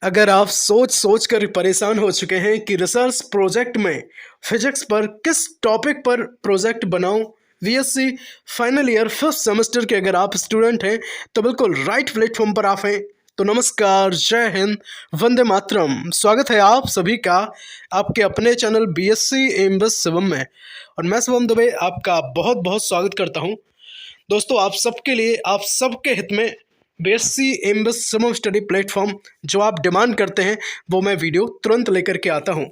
अगर आप सोच सोच कर परेशान हो चुके हैं कि रिसर्च प्रोजेक्ट में फिजिक्स पर किस टॉपिक पर प्रोजेक्ट बनाऊं, BSc final year first semester के अगर आप स्टूडेंट हैं तो बिल्कुल राइट प्लेटफॉर्म पर आप हैं। तो नमस्कार, जय हिंद, वंदे मातरम। स्वागत है आप सभी का आपके अपने चैनल बीएससी एम बस शिवम में। और मैं शिवम दुबे आपका बहुत बहुत स्वागत करता हूं। दोस्तों, आप सबके लिए, आप सबके हित में BSc M-Bus Shivam study platform जो आप डिमांड करते हैं वो मैं वीडियो तुरंत लेकर के आता हूं।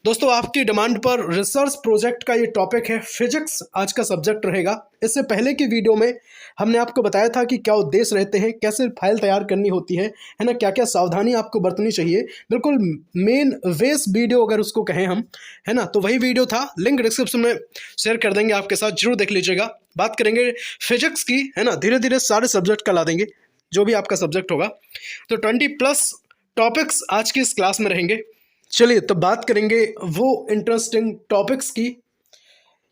दोस्तों, आपकी डिमांड पर रिसर्च प्रोजेक्ट का ये टॉपिक है, फिजिक्स आज का सब्जेक्ट रहेगा। इससे पहले की वीडियो में हमने आपको बताया था कि क्या उद्देश्य रहते हैं, कैसे फाइल तैयार करनी होती है ना, क्या क्या सावधानी आपको बरतनी चाहिए। बिल्कुल मेन वेस वीडियो अगर उसको कहें हम, है ना, तो वही वीडियो था। लिंक डिस्क्रिप्शन में शेयर कर देंगे आपके साथ, जरूर देख लीजिएगा। बात करेंगे फिजिक्स की, है ना, धीरे धीरे सारे सब्जेक्ट का ला देंगे जो भी आपका सब्जेक्ट होगा। तो 20+ टॉपिक्स आज की इस क्लास में रहेंगे। चलिए तो बात करेंगे वो इंटरेस्टिंग टॉपिक्स की।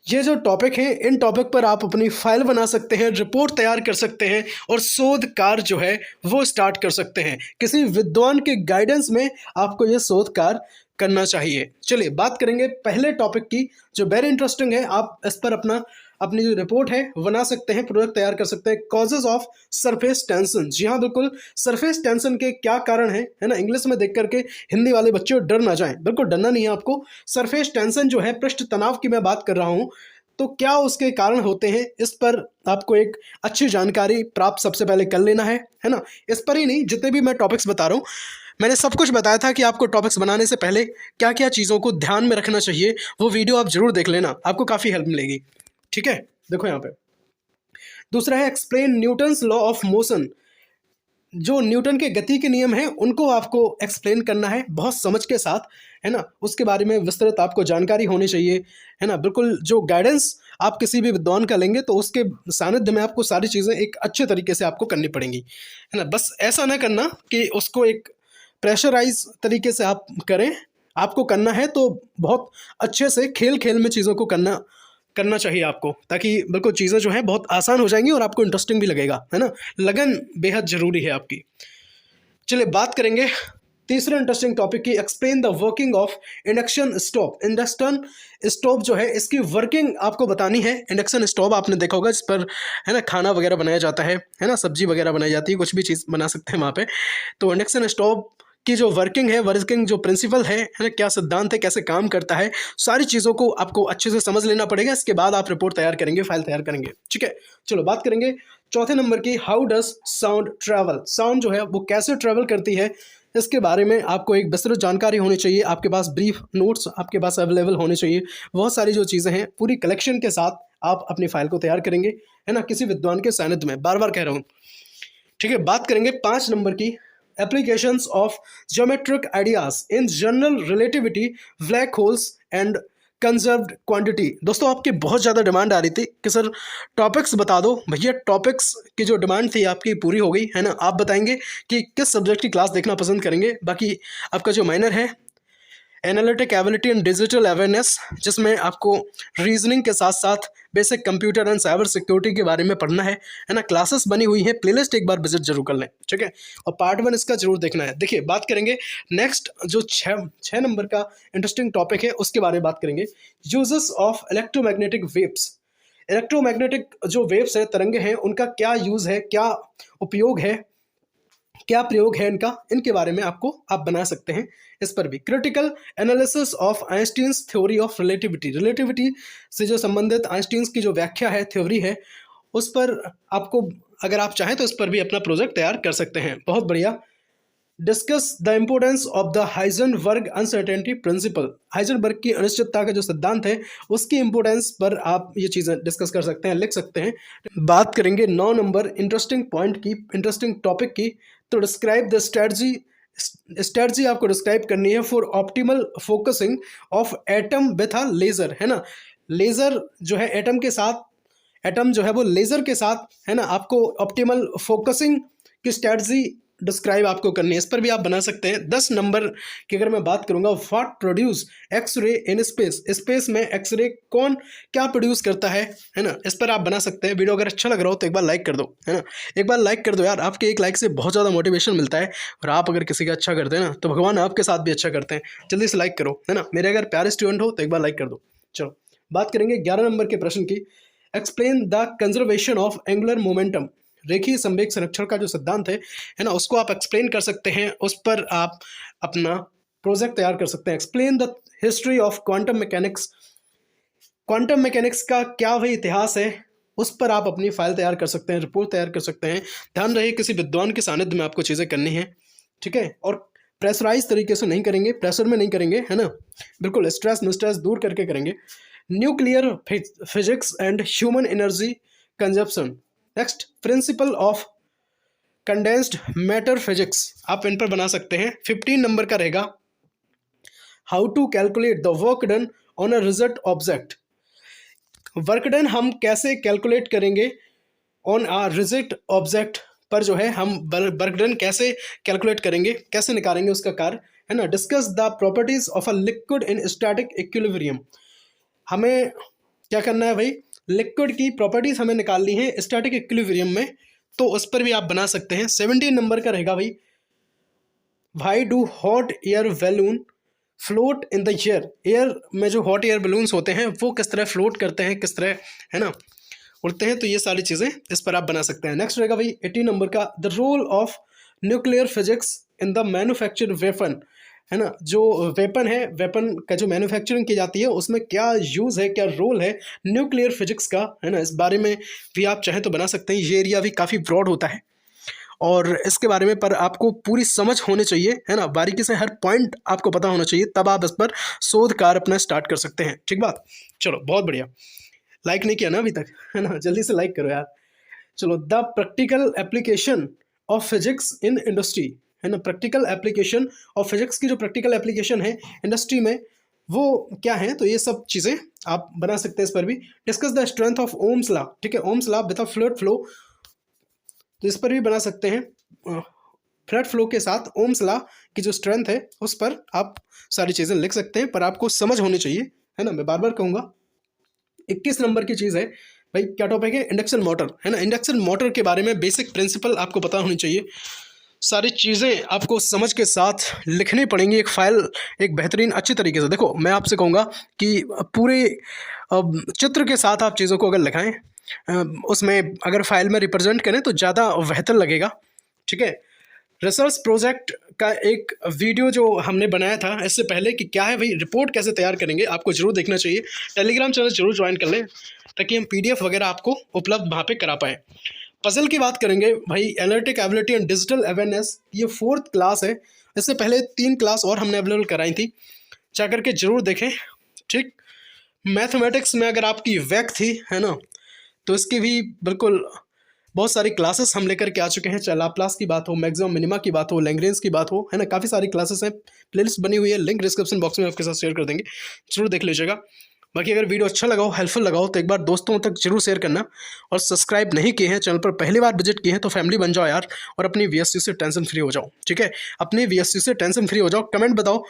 ये जो टॉपिक हैं, इन टॉपिक पर आप अपनी फाइल बना सकते हैं, रिपोर्ट तैयार कर सकते हैं और शोध कार्य जो है वो स्टार्ट कर सकते हैं। किसी विद्वान के गाइडेंस में आपको ये शोध कार्य करना चाहिए। चलिए बात करेंगे पहले टॉपिक की जो वेरी इंटरेस्टिंग है। आप इस पर अपनी जो रिपोर्ट है बना सकते हैं, प्रोजेक्ट तैयार कर सकते हैं। Causes of surface tension. जी हाँ, बिल्कुल, सरफेस टेंशन के क्या कारण है ना। इंग्लिश में देख करके हिंदी वाले बच्चे डर ना जाएं, बिल्कुल डरना नहीं है आपको। सरफेस टेंशन जो है, पृष्ठ तनाव की मैं बात कर रहा हूँ, तो क्या उसके कारण होते हैं, इस पर आपको एक अच्छी जानकारी प्राप्त सबसे पहले कर लेना है ना। इस पर ही नहीं, जितने भी मैं टॉपिक्स बता रहा हूँ, मैंने सब कुछ बताया था कि आपको टॉपिक्स बनाने से पहले क्या क्या चीज़ों को ध्यान में रखना चाहिए। वो वीडियो आप जरूर देख लेना, आपको काफ़ी हेल्प मिलेगी। ठीक है, देखो यहाँ पे दूसरा है explain Newton's law of motion. जो न्यूटन के गति के नियम हैं उनको आपको एक्सप्लेन करना है बहुत समझ के साथ, है ना। उसके बारे में विस्तृत आपको जानकारी होनी चाहिए, है ना। बिल्कुल जो गाइडेंस आप किसी भी विद्वान का लेंगे तो उसके सानिध्य में आपको सारी चीज़ें एक अच्छे तरीके से आपको करनी पड़ेंगी, है ना। बस ऐसा ना करना कि उसको एक प्रेशराइज तरीके से आप करें। आपको करना है तो बहुत अच्छे से खेल खेल में चीज़ों को करना चाहिए आपको, ताकि बिल्कुल चीज़ें जो हैं बहुत आसान हो जाएंगी और आपको इंटरेस्टिंग भी लगेगा, है ना। लगन बेहद ज़रूरी है आपकी। चलिए बात करेंगे तीसरे इंटरेस्टिंग टॉपिक की, explain the working of induction stove. Induction stove जो है, इसकी वर्किंग आपको बतानी है। इंडक्शन स्टोव आपने देखा होगा, जिस पर, है ना, खाना वगैरह बनाया जाता है ना, सब्जी वगैरह बनाई जाती है, कुछ भी चीज़ बना सकते हैं वहाँ पे। तो इंडक्शन स्टोव की जो वर्किंग है, वर्किंग जो प्रिंसिपल है ना, क्या सिद्धांत है, कैसे काम करता है, सारी चीज़ों को आपको अच्छे से समझ लेना पड़ेगा। इसके बाद आप रिपोर्ट तैयार करेंगे, फाइल तैयार करेंगे। ठीक है, चलो बात करेंगे चौथे नंबर की, how does sound travel. Sound जो है वो कैसे ट्रैवल करती है, इसके बारे में आपको एक विस्तृत जानकारी होनी चाहिए। आपके पास ब्रीफ नोट्स आपके पास अवेलेबल होने चाहिए। बहुत सारी जो चीज़ें हैं पूरी कलेक्शन के साथ आप अपनी फाइल को तैयार करेंगे, है ना, किसी विद्वान के सानिध्य में, बार बार कह रहा हूँ। ठीक है, बात करेंगे 5 नंबर की, applications of geometric ideas in general relativity, black holes and conserved quantity. दोस्तों, आपकी बहुत ज़्यादा डिमांड आ रही थी कि सर टॉपिक्स बता दो। भैया टॉपिक्स की जो डिमांड थी आपकी पूरी हो गई, है ना। आप बताएंगे कि किस सब्जेक्ट की क्लास देखना पसंद करेंगे। बाकी आपका जो माइनर है analytic ability and digital awareness, जिसमें आपको रीजनिंग के साथ साथ basic computer and cyber security के बारे में पढ़ना है ना। क्लासेस बनी हुई है, प्लेलिस्ट एक बार विजिट जरूर कर लें। ठीक है, और पार्ट 1 इसका जरूर देखना है। देखिए बात करेंगे नेक्स्ट जो छः नंबर का इंटरेस्टिंग टॉपिक है, उसके बारे में बात करेंगे, uses of electromagnetic waves. Electromagnetic जो वेव्स है, तरंगे हैं, उनका क्या यूज़ है, क्या उपयोग है, क्या प्रयोग है इनका, इनके बारे में आप बना सकते हैं। इस पर भी critical analysis of Einstein's theory of relativity. Relativity से जो संबंधित आइंस्टीन्स की जो व्याख्या है, थ्योरी है, उस पर आपको, अगर आप चाहें तो इस पर भी अपना प्रोजेक्ट तैयार कर सकते हैं। बहुत बढ़िया। Discuss the importance of the Heisenberg uncertainty principle. Heisenberg की अनिश्चितता का जो सिद्धांत है, उसकी इंपोर्टेंस पर आप ये चीज़ें डिस्कस कर सकते हैं, लिख सकते हैं। बात करेंगे 9 नंबर इंटरेस्टिंग पॉइंट की, इंटरेस्टिंग टॉपिक की। तो डिस्क्राइब द स्ट्रेटजी आपको डिस्क्राइब करनी है for optimal focusing of atom with a laser, है ना। लेजर जो है एटम के साथ, एटम जो है वो लेजर के साथ, है ना, आपको ऑप्टिमल फोकसिंग की स्ट्रेटजी डिस्क्राइब आपको करनी है, इस पर भी आप बना सकते हैं। 10 नंबर की अगर मैं बात करूंगा, what produce X-ray in space, space में एक्सरे कौन क्या प्रोड्यूस करता है ना, इस पर आप बना सकते हैं। वीडियो अगर अच्छा लग रहा हो तो एक बार लाइक कर दो, है ना, एक बार लाइक कर दो यार, आपके एक लाइक से बहुत ज़्यादा मोटिवेशन मिलता है। और आप अगर किसी का अच्छा करते हैं ना तो भगवान आपके साथ भी अच्छा करते हैं। जल्दी से लाइक करो, है ना, मेरे अगर प्यारे स्टूडेंट हो तो एक बार लाइक कर दो। चलो बात करेंगे 11 नंबर के प्रश्न की। Explain the conservation of angular momentum, रेखीय संवेग संरक्षण का जो सिद्धांत है ना, उसको आप एक्सप्लेन कर सकते हैं, उस पर आप अपना प्रोजेक्ट तैयार कर सकते हैं। Explain the history of quantum mechanics, quantum mechanics का क्या वही इतिहास है, उस पर आप अपनी फाइल तैयार कर सकते हैं, रिपोर्ट तैयार कर सकते हैं। ध्यान रहे किसी विद्वान के सानिध्य में आपको चीज़ें करनी है, ठीक है, और प्रेशराइज तरीके से नहीं करेंगे, प्रेशर में नहीं करेंगे, है ना, बिल्कुल स्ट्रेस मिस्ट्रेस दूर करके करेंगे। Nuclear physics and human energy consumption. Next, principle of condensed matter physics, आप इन पर बना सकते हैं। 15 नंबर का रहेगा how to calculate the work done on a result object, work done हम कैसे कैलकुलेट करेंगे ऑन आ रिजल्ट ऑब्जेक्ट पर, जो है हम वर्क डन कैसे कैलकुलेट करेंगे, कैसे निकालेंगे उसका कार्य, है ना। Discuss the properties of a liquid in static equilibrium, हमें क्या करना है भाई, लिक्विड की प्रॉपर्टीज हमें निकालनी है स्टैटिक इक्विलिब्रियम में, तो उस पर भी आप बना सकते हैं। 17 नंबर का रहेगा भाई, why do hot air balloon float in the air, air में जो हॉट एयर बलून्स होते हैं वो किस तरह फ्लोट करते हैं, किस तरह, है ना, उड़ते हैं, तो ये सारी चीज़ें इस पर आप बना सकते हैं। नेक्स्ट रहेगा भाई 18 नंबर का, the role of nuclear physics in the manufacture weapon, है ना, जो वेपन है, वेपन का जो मैन्युफैक्चरिंग की जाती है उसमें क्या यूज़ है, क्या रोल है न्यूक्लियर फिजिक्स का, है ना, इस बारे में भी आप चाहें तो बना सकते हैं। ये एरिया भी काफ़ी ब्रॉड होता है और इसके बारे में पर आपको पूरी समझ होनी चाहिए, है ना, बारीकी से हर पॉइंट आपको पता होना चाहिए, तब आप इस पर शोध कार्य अपना स्टार्ट कर सकते हैं। ठीक बात, चलो बहुत बढ़िया। लाइक नहीं किया ना अभी तक, है ना, जल्दी से लाइक करो यार। चलो, the practical application of physics in industry, है ना, प्रैक्टिकल एप्लीकेशन ऑफ फिजिक्स की जो प्रैक्टिकल एप्लीकेशन है इंडस्ट्री में वो क्या है, तो ये सब चीज़ें आप बना सकते हैं इस पर भी। Discuss the strength of Ohm's law, ठीक है, Ohm's law with a fluid flow, तो इस पर भी बना सकते हैं। फ्लड फ्लो के साथ ओम्स लॉ की जो स्ट्रेंथ है उस पर आप सारी चीज़ें लिख सकते हैं, पर आपको समझ होनी चाहिए, है ना, मैं बार बार कहूँगा। 21 नंबर की चीज़ है भाई, क्या टॉपिक है, इंडक्शन मोटर, है ना, इंडक्शन मोटर के बारे में बेसिक प्रिंसिपल आपको पता होनी चाहिए। सारी चीज़ें आपको समझ के साथ लिखनी पड़ेंगी, एक फाइल एक बेहतरीन अच्छी तरीके से। देखो मैं आपसे कहूँगा कि पूरे चित्र के साथ आप चीज़ों को अगर लिखाएं, उसमें अगर फाइल में रिप्रेजेंट करें तो ज़्यादा बेहतर लगेगा, ठीक है। रिसर्च प्रोजेक्ट का एक वीडियो जो हमने बनाया था इससे पहले कि क्या है भाई रिपोर्ट कैसे तैयार करेंगे, आपको जरूर देखना चाहिए। टेलीग्राम चैनल जरूर ज्वाइन कर लें ताकि हम PDF वगैरह आपको उपलब्ध वहाँ पे करा पाएँ। पजल की बात करेंगे भाई, analytic ability and digital awareness, ये 4th क्लास है। इससे पहले 3 क्लास और हमने अवेलेबल कराई थी, जा करके जरूर देखें, ठीक। मैथमेटिक्स में अगर आपकी वैक थी, है ना, तो इसकी भी बिल्कुल बहुत सारी क्लासेस हम लेकर के आ चुके हैं, चाहे लाप्लास की बात हो, मैक्सिमम मिनिमा की बात हो, लैग्रेंज की बात हो, है ना, काफ़ी सारी क्लासेस हैं। प्लेलिस्ट बनी हुई है, लिंक डिस्क्रिप्शन बॉक्स में आपके साथ शेयर कर देंगे, जरूर देख लीजिएगा। बाकी अगर वीडियो अच्छा लगा हो, हेल्पफुल लगा हो, तो एक बार दोस्तों तक जरूर शेयर करना, और सब्सक्राइब नहीं किए हैं, चैनल पर पहली बार विजिट किए हैं तो फैमिली बन जाओ यार, और अपनी VSC से टेंशन फ्री हो जाओ, ठीक है, अपनी VSC से टेंशन फ्री हो जाओ। कमेंट बताओ,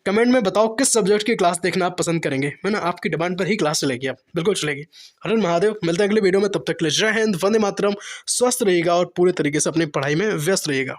कमेंट में बताओ किस सब्जेक्ट की क्लास देखना आप पसंद करेंगे, है ना, आपकी डिमांड पर ही क्लास चलेगी, आप बिल्कुल चलेगी। हर हर महादेव, मिलते हैं अगले वीडियो में, तब तक के लिए जय हिंद, वंदे मातरम, स्वस्थ रहिएगा और पूरे तरीके से अपनी पढ़ाई में व्यस्त रहिएगा।